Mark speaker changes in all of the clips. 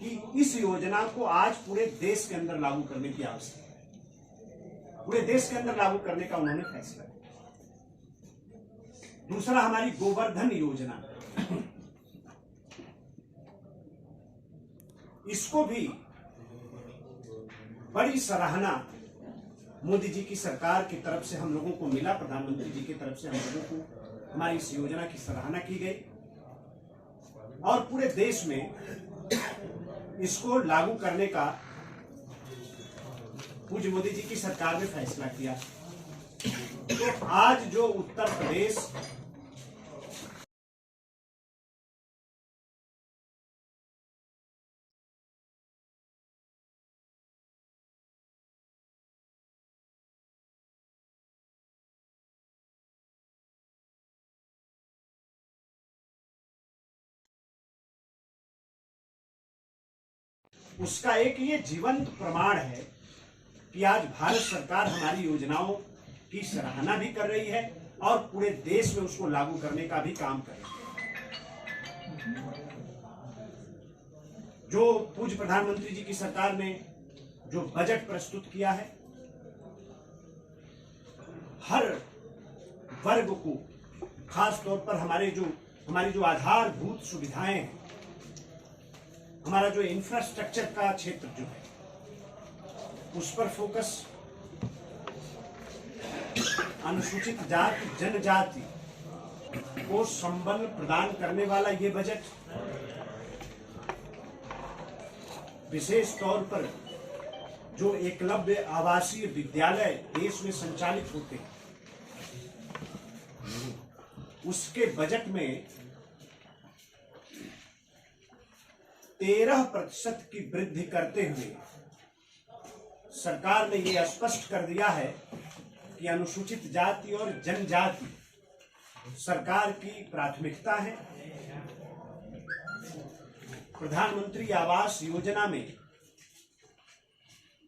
Speaker 1: कि इस योजना को आज पूरे देश के अंदर लागू करने की आवश्यकता है। पूरे देश के अंदर लागू करने का उन्होंने फैसला किया। दूसरा, हमारी गोवर्धन योजना, इसको भी बड़ी सराहना मोदी जी की सरकार की तरफ से हम लोगों को मिला। प्रधानमंत्री जी की तरफ से हम लोगों को हमारी इस योजना की सराहना की गई और पूरे देश में इसको लागू करने का पूज्य मोदी जी की सरकार ने फैसला किया। तो आज जो उत्तर प्रदेश उसका एक ये जीवंत प्रमाण है कि आज भारत सरकार हमारी योजनाओं की सराहना भी कर रही है और पूरे देश में उसको लागू करने का भी काम कर रही है। जो पूज्य प्रधानमंत्री जी की सरकार ने जो बजट प्रस्तुत किया है, हर वर्ग को, खास तौर पर हमारी जो आधारभूत सुविधाएं हैं, हमारा जो इंफ्रास्ट्रक्चर का क्षेत्र जो है, उस पर फोकस, अनुसूचित जाति जनजाति को संबल प्रदान करने वाला ये बजट, विशेष तौर पर जो एकलव्य आवासीय विद्यालय देश में संचालित होते हैं, उसके बजट में 13% की वृद्धि करते हुए सरकार ने यह स्पष्ट कर दिया है कि अनुसूचित जाति और जनजाति सरकार की प्राथमिकता है। प्रधानमंत्री आवास योजना में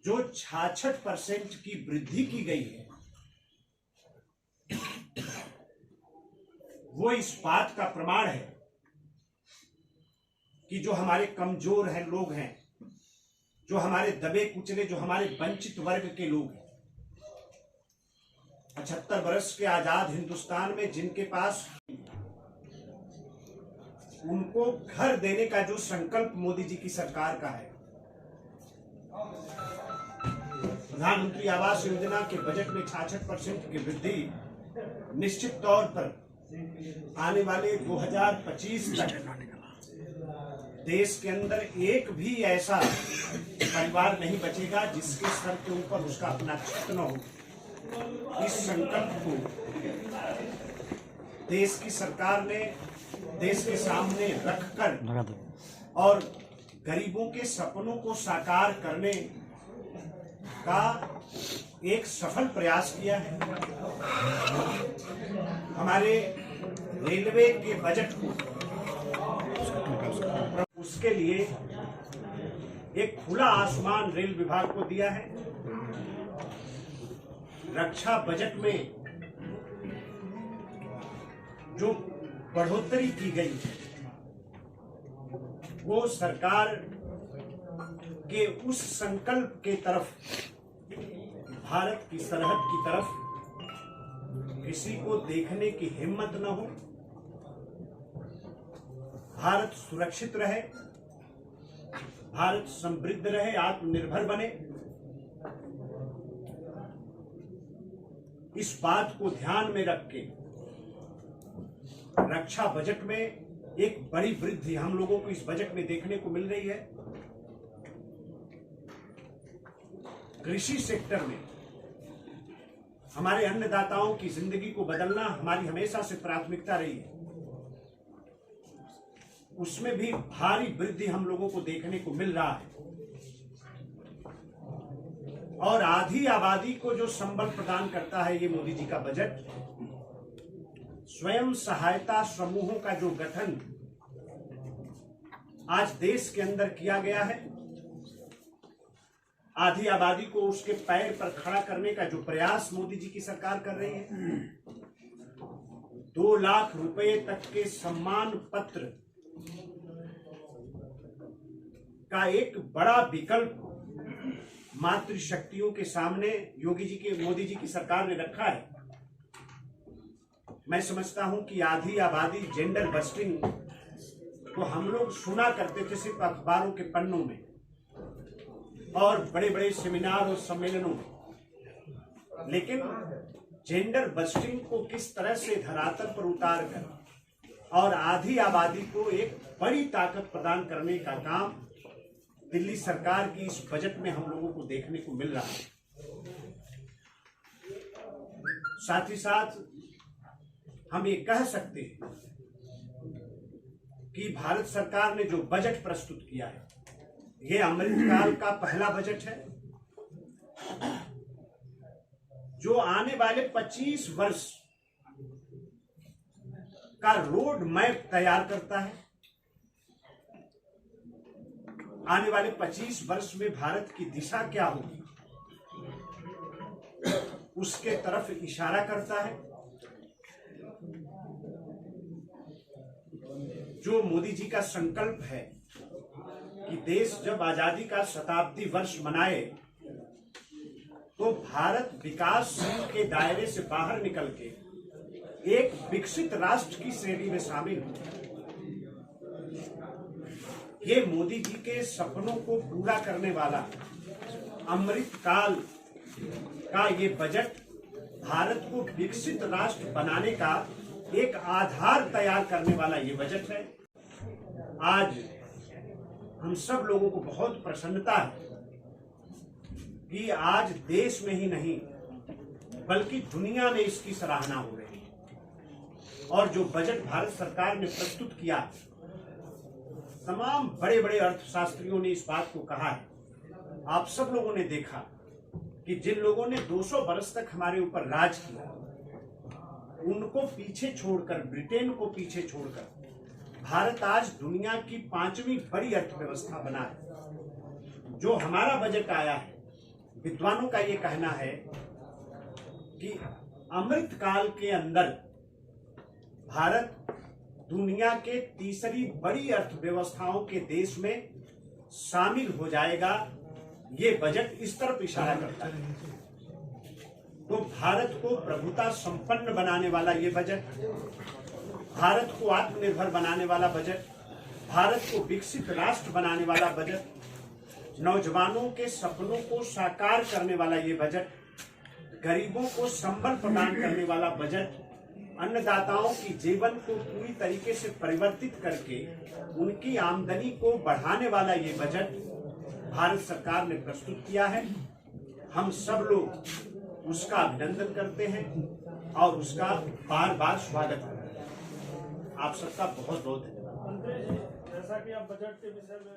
Speaker 1: जो 66% की वृद्धि की गई है, वो इस बात का प्रमाण है कि जो हमारे कमजोर हैं लोग हैं, जो हमारे दबे कुचले, जो हमारे वंचित वर्ग के लोग हैं, 75 वर्ष के आजाद हिंदुस्तान में जिनके पास, उनको घर देने का जो संकल्प मोदी जी की सरकार का है, प्रधानमंत्री आवास योजना के बजट में 66% की वृद्धि निश्चित तौर पर आने वाले 2025 तक देश के अंदर एक भी ऐसा परिवार नहीं बचेगा जिसके सर के ऊपर उसका अपना छत न हो। इस संकल्प को देश की सरकार ने देश के सामने रखकर और गरीबों के सपनों को साकार करने का एक सफल प्रयास किया है। हमारे रेलवे के बजट को, उसके लिए एक खुला आसमान रेल विभाग को दिया है। रक्षा बजट में जो बढ़ोतरी की गई है, वो सरकार के उस संकल्प के तरफ, भारत की सरहद की तरफ किसी को देखने की हिम्मत न हो, भारत सुरक्षित रहे, भारत समृद्ध रहे, आत्मनिर्भर बने, इस बात को ध्यान में रख के रक्षा बजट में एक बड़ी वृद्धि हम लोगों को इस बजट में देखने को मिल रही है। कृषि सेक्टर में हमारे अन्नदाताओं की जिंदगी को बदलना हमारी हमेशा से प्राथमिकता रही है। उसमें भी भारी वृद्धि हम लोगों को देखने को मिल रहा है और आधी आबादी को जो संबल प्रदान करता है ये मोदी जी का बजट, स्वयं सहायता समूहों का जो गठन आज देश के अंदर किया गया है, आधी आबादी को उसके पैर पर खड़ा करने का जो प्रयास मोदी जी की सरकार कर रही है, 2 लाख रुपए तक के सम्मान पत्र का एक बड़ा विकल्प मातृशक्तियों के सामने मोदी जी की सरकार ने रखा है। मैं समझता हूं कि आधी आबादी जेंडर बस्टिंग को हम लोग सुना करते थे सिर्फ अखबारों के पन्नों में और बड़े बड़े सेमिनार और सम्मेलनों में, लेकिन जेंडर बस्टिंग को किस तरह से धरातल पर उतार कर और आधी आबादी को एक बड़ी ताकत प्रदान करने का काम दिल्ली सरकार की इस बजट में हम लोगों को देखने को मिल रहा है। साथ ही साथ हम ये कह सकते हैं कि भारत सरकार ने जो बजट प्रस्तुत किया है, ये अमृतकाल का पहला बजट है जो आने वाले 25 वर्ष का रोड मैप तैयार करता है। आने वाले 25 वर्ष में भारत की दिशा क्या होगी, उसके तरफ इशारा करता है। जो मोदी जी का संकल्प है कि देश जब आजादी का शताब्दी वर्ष मनाए तो भारत विकासशील के दायरे से बाहर निकल के एक विकसित राष्ट्र की श्रेणी में शामिल हो। ये मोदी जी के सपनों को पूरा करने वाला अमृतकाल का ये बजट भारत को विकसित राष्ट्र बनाने का एक आधार तैयार करने वाला ये बजट है। आज हम सब लोगों को बहुत प्रसन्नता है कि आज देश में ही नहीं बल्कि दुनिया में इसकी सराहना हो रही है। और जो बजट भारत सरकार ने प्रस्तुत किया, तमाम बड़े बड़े अर्थशास्त्रियों ने इस बात को कहा है। आप सब लोगों ने देखा कि जिन लोगों ने 200 बरस तक हमारे ऊपर राज किया, उनको पीछे छोड़कर, ब्रिटेन को पीछे छोड़कर भारत आज दुनिया की 5वीं बड़ी अर्थव्यवस्था बना है। जो हमारा बजट आया है, विद्वानों का ये कहना है कि अमृतकाल के अंदर भारत दुनिया के तीसरी बड़ी अर्थव्यवस्थाओं के देश में शामिल हो जाएगा। ये बजट इस तरफ इशारा करता है। तो भारत को प्रभुता संपन्न बनाने वाला ये बजट, भारत को आत्मनिर्भर बनाने वाला बजट, भारत को विकसित राष्ट्र बनाने वाला बजट, नौजवानों के सपनों को साकार करने वाला ये बजट, गरीबों को संबल प्रदान करने वाला बजट, अन्नदाताओं की जीवन को पूरी तरीके से परिवर्तित करके उनकी आमदनी को बढ़ाने वाला ये बजट भारत सरकार ने प्रस्तुत किया है। हम सब लोग उसका अभिनंदन करते हैं और उसका बार बार स्वागत करते हैं। आप सबका बहुत बहुत धन्यवाद।
Speaker 2: जैसा कि आप बजट के विषय में